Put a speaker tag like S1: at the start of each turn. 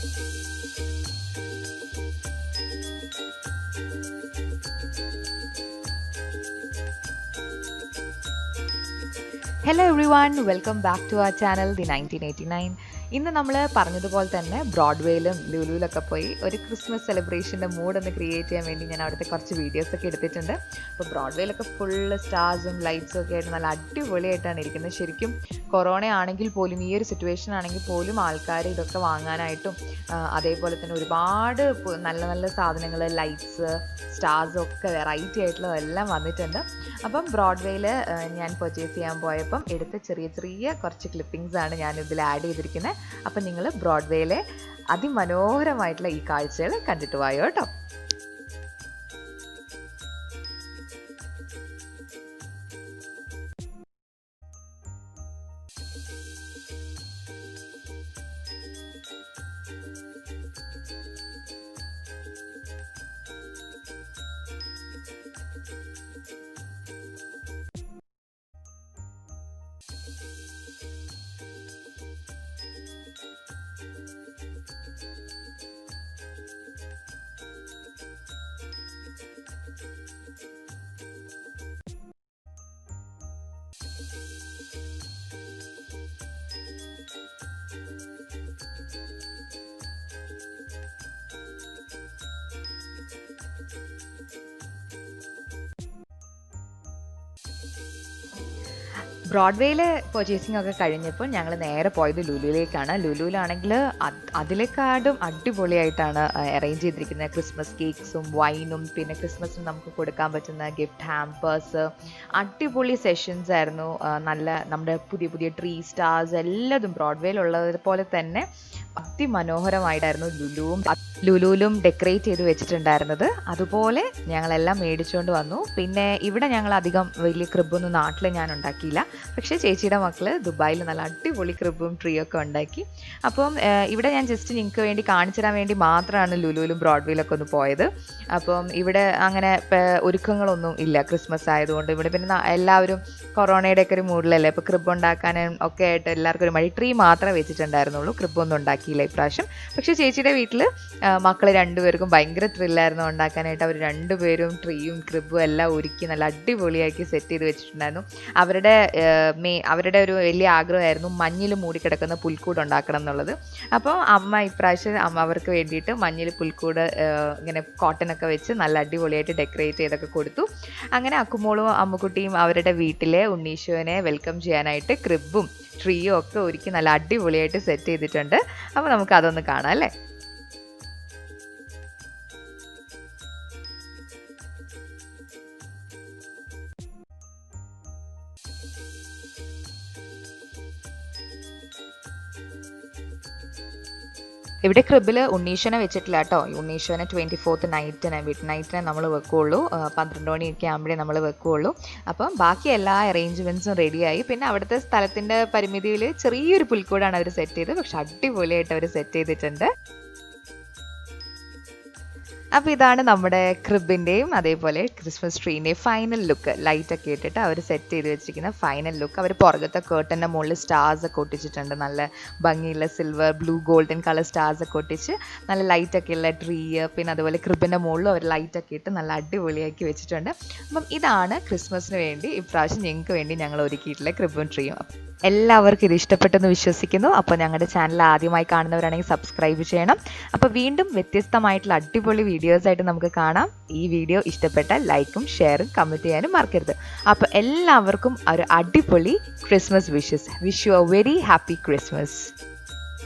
S1: Hello everyone, welcome back to our channel, the 1989. ഇന്ന് നമ്മൾ പറഞ്ഞതുപോലെ തന്നെ ബ്രോഡ്വേയിലും ലുലുവിലൊക്കെ പോയി ഒരു ക്രിസ്മസ് സെലിബ്രേഷൻ്റെ മൂഡ് ഒന്ന് ക്രിയേറ്റ് ചെയ്യാൻ വേണ്ടി ഞാൻ അവിടുത്തെ കുറച്ച് വീഡിയോസൊക്കെ എടുത്തിട്ടുണ്ട്. അപ്പോൾ ബ്രോഡ്വേയിലൊക്കെ ഫുള്ള് സ്റ്റാർസും ലൈറ്റ്സും ഒക്കെ ആയിട്ട് നല്ല അടിപൊളിയായിട്ടാണ് ഇരിക്കുന്നത്. ശരിക്കും കൊറോണ ആണെങ്കിൽ പോലും ഈ ഒരു സിറ്റുവേഷൻ ആണെങ്കിൽ പോലും ആൾക്കാർ ഇതൊക്കെ വാങ്ങാനായിട്ടും അതേപോലെ തന്നെ ഒരുപാട് നല്ല നല്ല സാധനങ്ങൾ ലൈറ്റ്സ് സ്റ്റാർസും ഒക്കെ വെറൈറ്റി ആയിട്ടുള്ളതെല്ലാം വന്നിട്ടുണ്ട്. അപ്പം ബ്രോഡ്വേയിൽ ഞാൻ പർച്ചേസ് ചെയ്യാൻ പോയപ്പം എടുത്ത ചെറിയ ചെറിയ കുറച്ച് ക്ലിപ്പിങ്സ് ആണ് ഞാൻ ഇതിൽ ആഡ് ചെയ്തിരിക്കുന്നത്. അപ്പം നിങ്ങൾ ബ്രോഡ്വേയിലെ അതിമനോഹരമായിട്ടുള്ള ഈ കാഴ്ചകൾ കണ്ടിട്ട് പോയോ കേട്ടോ. ബ്രോഡ്വേയിലെ പർച്ചേസിംഗ് ഒക്കെ കഴിഞ്ഞപ്പോൾ ഞങ്ങൾ നേരെ പോയത് ലുലുവിലേക്കാണ്. ലുലുവിലാണെങ്കിൽ അതിലേക്കാളും അടിപൊളിയായിട്ടാണ് അറേഞ്ച് ചെയ്തിരിക്കുന്നത്. ക്രിസ്മസ് കേക്ക്സും വൈനും പിന്നെ ക്രിസ്മസിന് നമുക്ക് കൊടുക്കാൻ പറ്റുന്ന ഗിഫ്റ്റ് ഹാമ്പേഴ്സ്, അടിപൊളി സെഷൻസ് ആയിരുന്നു. നല്ല നമ്മുടെ പുതിയ പുതിയ ട്രീ സ്റ്റാർസ് എല്ലാതും ബ്രോഡ്വേയിലുള്ളത് പോലെ തന്നെ അതിമനോഹരമായിട്ടായിരുന്നു ലുലുവിലും ഡെക്കറേറ്റ് ചെയ്ത് വെച്ചിട്ടുണ്ടായിരുന്നത്. അതുപോലെ ഞങ്ങളെല്ലാം മേടിച്ചുകൊണ്ട് വന്നു. പിന്നെ ഇവിടെ ഞങ്ങൾ അധികം വലിയ ക്രിബൊന്നും നാട്ടിൽ ഞാൻ ഉണ്ടാക്കിയില്ല. പക്ഷേ ചേച്ചിയുടെ മക്കൾ ദുബായിൽ നല്ല അടിപൊളി ക്രിബും ട്രീ ഒക്കെ ഉണ്ടാക്കി. അപ്പം ഇവിടെ ഞാൻ ജസ്റ്റ് നിങ്ങൾക്ക് വേണ്ടി കാണിച്ചു തരാൻ വേണ്ടി മാത്രമാണ് ലുലുവിലും ബ്രോഡ്വേയിലൊക്കെ ഒന്ന് പോയത്. അപ്പം ഇവിടെ അങ്ങനെ ഒരുക്കങ്ങളൊന്നും ഇല്ല ക്രിസ്മസ് ആയതുകൊണ്ട്. ഇവിടെ പിന്നെ എല്ലാവരും കൊറോണയുടെ ഒക്കെ ഒരു മൂഡിലല്ലേ, ഇപ്പോൾ ക്രിബ് ഉണ്ടാക്കാനും ഒക്കെ ആയിട്ട് എല്ലാവർക്കും ഒരു മടി. ട്രീ മാത്രമേ വെച്ചിട്ടുണ്ടായിരുന്നുള്ളൂ, ക്രിബൊന്നും ഉണ്ടാക്കിയില്ല ഇപ്രാവശ്യം. പക്ഷേ ചേച്ചിയുടെ വീട്ടിൽ മക്കൾ രണ്ടുപേർക്കും ഭയങ്കര ത്രില്ലായിരുന്നു ഉണ്ടാക്കാനായിട്ട്. അവർ രണ്ടുപേരും ട്രീയും ക്രിബും എല്ലാം ഒരുക്കി നല്ല അടിപൊളിയാക്കി സെറ്റ് ചെയ്ത് വെച്ചിട്ടുണ്ടായിരുന്നു. അവരുടെ ഒരു വലിയ ആഗ്രഹമായിരുന്നു മഞ്ഞിൽ മൂടിക്കിടക്കുന്ന പുൽക്കൂട് ഉണ്ടാക്കണം എന്നുള്ളത്. അപ്പോൾ അമ്മ ഇപ്രാവശ്യം അവർക്ക് വേണ്ടിയിട്ട് മഞ്ഞിൽ പുൽക്കൂട് ഇങ്ങനെ കോട്ടനൊക്കെ വെച്ച് നല്ല അടിപൊളിയായിട്ട് ഡെക്കറേറ്റ് ചെയ്തൊക്കെ കൊടുത്തു. അങ്ങനെ അക്കുമോളും അമ്മുക്കുട്ടിയും അവരുടെ വീട്ടിലെ ഉണ്ണീശോനെ വെൽക്കം ചെയ്യാനായിട്ട് ക്രിബും ട്രീയും ഒക്കെ ഒരുക്കി നല്ല അടിപൊളിയായിട്ട് സെറ്റ് ചെയ്തിട്ടുണ്ട്. അപ്പോൾ നമുക്ക് അതൊന്ന് കാണാം അല്ലേ. ഇവിടെ ക്രിബിൽ ഉണ്ണീശനെ വെച്ചിട്ടില്ല കേട്ടോ. ഉണ്ണീശനെ 24th മിഡ് നൈറ്റിനെ നമ്മൾ വെക്കുകയുള്ളൂ. 12 മണിയൊക്കെ ആകുമ്പോഴേ നമ്മൾ വെക്കുകയുള്ളൂ. അപ്പം ബാക്കി എല്ലാ അറേഞ്ച്മെൻറ്റ്സും റെഡിയായി. പിന്നെ അവിടുത്തെ സ്ഥലത്തിൻ്റെ പരിമിതിയിൽ ചെറിയൊരു പുൽക്കൂടാണ് അവർ സെറ്റ് ചെയ്തത്. പക്ഷെ അടിപൊളിയായിട്ട് അവർ സെറ്റ് ചെയ്തിട്ടുണ്ട്. അപ്പോൾ ഇതാണ് നമ്മുടെ ക്രിബിൻ്റെയും അതേപോലെ ക്രിസ്മസ് ട്രീൻ്റെയും ഫൈനൽ ലുക്ക്. ലൈറ്റൊക്കെ ഇട്ടിട്ട് അവർ സെറ്റ് ചെയ്ത് വെച്ചിരിക്കുന്ന ഫൈനൽ ലുക്ക്. അവർ പുറകത്തെ കേർട്ടൻ്റെ മുകളിൽ സ്റ്റാർസ് ഒക്കെ ഒട്ടിച്ചിട്ടുണ്ട്. നല്ല ഭംഗിയുള്ള silver blue golden colour stars ഒക്കെ ഒട്ടിച്ച് നല്ല ലൈറ്റൊക്കെ ഉള്ള ട്രീ, പിന്നെ അതുപോലെ ക്രിബിൻ്റെ മുകളിലും അവർ ലൈറ്റൊക്കെ ഇട്ട് നല്ല അടിപൊളിയാക്കി വെച്ചിട്ടുണ്ട്. അപ്പം ഇതാണ് ക്രിസ്മസിന് വേണ്ടി ഇപ്രാവശ്യം ഞങ്ങൾക്ക് വേണ്ടി ഞങ്ങൾ ഒരുക്കിയിട്ടുള്ള ക്രിബും ട്രീയും. എല്ലാവർക്കും ഇത് ഇഷ്ടപ്പെട്ടെന്ന് വിശ്വസിക്കുന്നു. അപ്പോൾ ഞങ്ങളുടെ ചാനൽ ആദ്യമായി കാണുന്നവരാണെങ്കിൽ സബ്സ്ക്രൈബ് ചെയ്യണം. അപ്പോൾ വീണ്ടും വ്യത്യസ്തമായിട്ടുള്ള അടിപൊളി വീഡിയോസായിട്ട് നമുക്ക് കാണാം. ഈ വീഡിയോ ഇഷ്ടപ്പെട്ടാൽ ലൈക്കും ഷെയറും കമൻറ്റ് ചെയ്യാനും മറക്കരുത്. അപ്പോൾ എല്ലാവർക്കും ഒരു അടിപൊളി Christmas wish you A very happy Christmas.